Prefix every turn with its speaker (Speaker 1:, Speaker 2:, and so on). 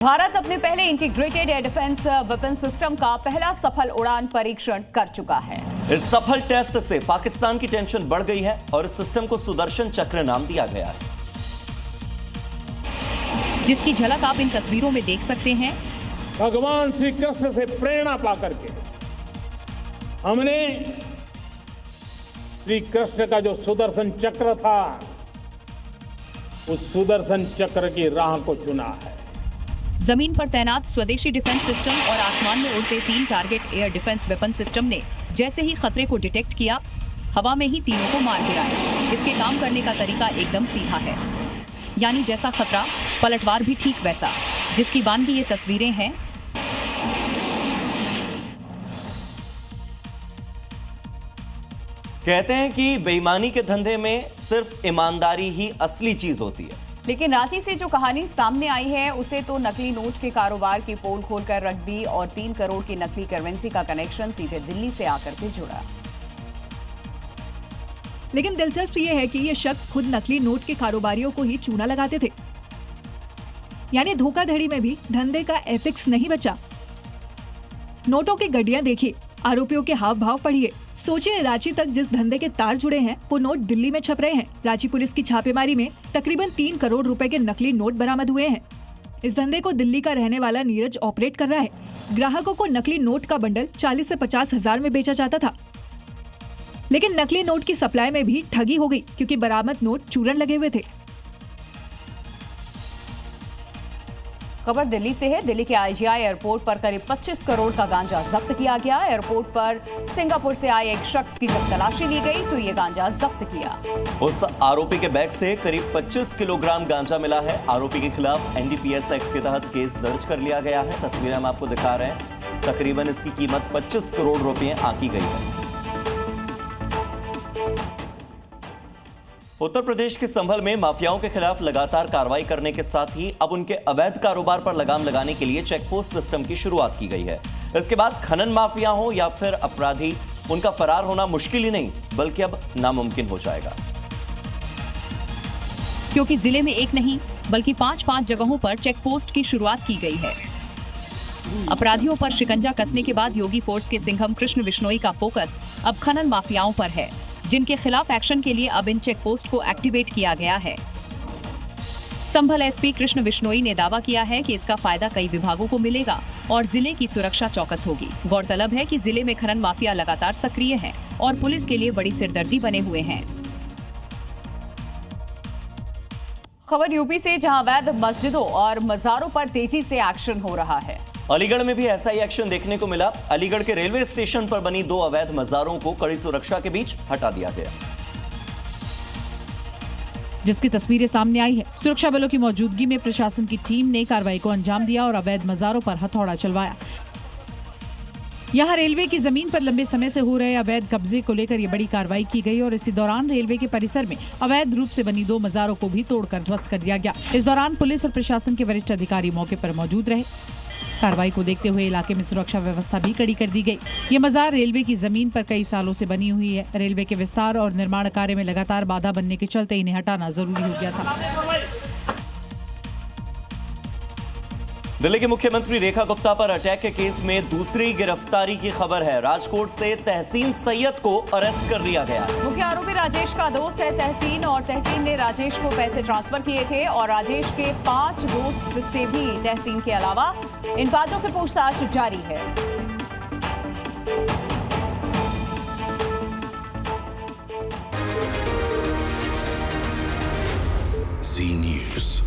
Speaker 1: भारत अपने पहले integrated air defence weapon system का पहला सफल उड़ान परीक्षण कर चुका है।
Speaker 2: इस सफल टेस्ट से पाकिस्तान की टेंशन बढ़ गई है और इस सिस्टम को सुदर्शन चक्र नाम दिया गया है,
Speaker 3: जिसकी झलक आप इन तस्वीरों में देख सकते हैं।
Speaker 4: भगवान श्री कृष्ण से प्रेरणा पाकर के हमने श्री कृष्ण का जो सुदर्शन चक्र था, उस सुदर्शन चक्र की राह को चुना है।
Speaker 3: जमीन पर तैनात स्वदेशी डिफेंस सिस्टम और आसमान में उड़ते 3 target air defence weapon system ने जैसे ही खतरे को डिटेक्ट किया, हवा में ही तीनों को मार गिराया। इसके काम करने का तरीका एकदम सीधा है, यानी जैसा खतरा पलटवार भी ठीक वैसा। जिसकी बानगी ये तस्वीरें हैं।
Speaker 2: कहते हैं कि बेईमानी के धंधे में सिर्फ ईमानदारी ही असली चीज होती है।
Speaker 1: लेकिन रांची से जो कहानी सामने आई है, उसे तो नकली नोट के कारोबार की पोल खोलकर रख दी और 3 करोड़ की नकली करेंसी का कनेक्शन सीधे दिल्ली से आकर के जुड़ा।
Speaker 5: लेकिन दिलचस्प ये है कि ये शख्स खुद नकली नोट के कारोबारियों को ही चूना लगाते थे, यानी धोखाधड़ी में भी धंधे का एथिक्स नहीं बचा। नोटों की गड्डियां देखिए, आरोपियों के हाव भाव पढ़िए। सोचिए, रांची तक जिस धंधे के तार जुड़े हैं, वो नोट दिल्ली में छप रहे हैं। रांची पुलिस की छापेमारी में तकरीबन 3 करोड़ रुपए के नकली नोट बरामद हुए हैं। इस धंधे को दिल्ली का रहने वाला नीरज ऑपरेट कर रहा है। ग्राहकों को नकली नोट का बंडल 40 से 50 हजार में बेचा जाता था। लेकिन नकली नोट की सप्लाई में भी ठगी हो गई, क्योंकि बरामद नोट चूरन लगे हुए थे।
Speaker 1: खबर दिल्ली से है। दिल्ली के आईजीआई एयरपोर्ट पर करीब 25 करोड़ का गांजा जब्त किया गया। एयरपोर्ट पर सिंगापुर से आए एक शख्स की जब तलाशी ली गई तो ये गांजा जब्त किया।
Speaker 2: उस आरोपी के बैग से करीब 25 किलोग्राम गांजा मिला है। आरोपी के खिलाफ एनडीपीएस एक्ट के तहत केस दर्ज कर लिया गया है। तस्वीरें हम आपको दिखा रहे हैं। तकरीबन इसकी कीमत 25 करोड़ रुपए आंकी गई है। उत्तर प्रदेश के संभल में माफियाओं के खिलाफ लगातार कार्रवाई करने के साथ ही अब उनके अवैध कारोबार पर लगाम लगाने के लिए चेकपोस्ट सिस्टम की शुरुआत की गई है। इसके बाद खनन माफिया हो या फिर अपराधी, उनका फरार होना मुश्किल ही नहीं बल्कि अब नामुमकिन हो जाएगा,
Speaker 3: क्योंकि जिले में एक नहीं बल्कि 5 जगहों पर चेकपोस्ट की शुरुआत की गई है। अपराधियों पर शिकंजा कसने के बाद योगी फोर्स के सिंघम कृष्ण विश्नोई का फोकस अब खनन माफियाओं पर है, जिनके खिलाफ एक्शन के लिए अब इन चेकपोस्ट को एक्टिवेट किया गया है। संभल एसपी कृष्ण विश्नोई ने दावा किया है कि इसका फायदा कई विभागों को मिलेगा और जिले की सुरक्षा चौकस होगी। गौरतलब है कि जिले में खनन माफिया लगातार सक्रिय हैं और पुलिस के लिए बड़ी सिरदर्दी बने हुए हैं।
Speaker 1: खबर यूपी से, जहां अवैध मस्जिदों और मजारों पर तेजी से एक्शन हो रहा है।
Speaker 2: अलीगढ़ में भी ऐसा ही एक्शन देखने को मिला। अलीगढ़ के रेलवे स्टेशन पर बनी 2 अवैध मज़ारों को कड़ी सुरक्षा के बीच हटा दिया गया,
Speaker 6: जिसकी तस्वीरें सामने आई है। सुरक्षा बलों की मौजूदगी में प्रशासन की टीम ने कार्रवाई को अंजाम दिया और अवैध मज़ारों पर हथौड़ा चलवाया। यहां रेलवे की जमीन पर लंबे समय से हो रहे अवैध कब्जे को लेकर ये बड़ी कार्रवाई की गई और इसी दौरान रेलवे के परिसर में अवैध रूप से बनी 2 मज़ारों को भी तोड़कर ध्वस्त कर दिया गया। इस दौरान पुलिस और प्रशासन के वरिष्ठ अधिकारी मौके पर मौजूद रहे। कार्रवाई को देखते हुए इलाके में सुरक्षा व्यवस्था भी कड़ी कर दी गई। ये मज़ार रेलवे की जमीन पर कई सालों से बनी हुई है। रेलवे के विस्तार और निर्माण कार्य में लगातार बाधा बनने के चलते इन्हें हटाना जरूरी हो गया था।
Speaker 2: दिल्ली के मुख्यमंत्री रेखा गुप्ता पर अटैक के केस में दूसरी गिरफ्तारी की खबर है। राजकोट से तहसीन सैयद को अरेस्ट कर लिया गया।
Speaker 1: मुख्य आरोपी राजेश का दोस्त है तहसीन, और तहसीन ने राजेश को पैसे ट्रांसफर किए थे और राजेश के 5 दोस्त से भी तहसीन के अलावा इन 5 से पूछताछ जारी है।
Speaker 7: Zee News.